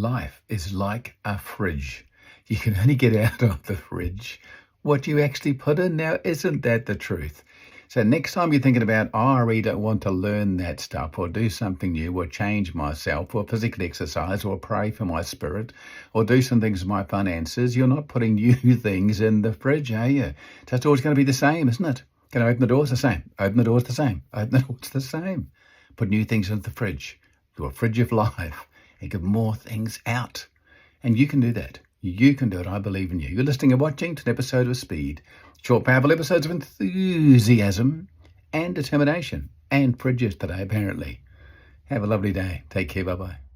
life is like a fridge. You can only get out of the fridge what you actually put in. Now, isn't that the truth? So next time you're thinking about, oh, I really don't want to learn that stuff or do something new or change myself or physically exercise or pray for my spirit or do some things with my finances, you're not putting new things in the fridge, are you? So it's always going to be the same, isn't it? Can I open the doors? The same. Open the doors? The same. Open the doors? The same. Put new things into the fridge, your fridge of life, and get more things out. And you can do that. You can do it. I believe in you. You're listening and watching to an episode of Speed. Short, powerful episodes of enthusiasm and determination. And fridges today, apparently. Have a lovely day. Take care. Bye-bye.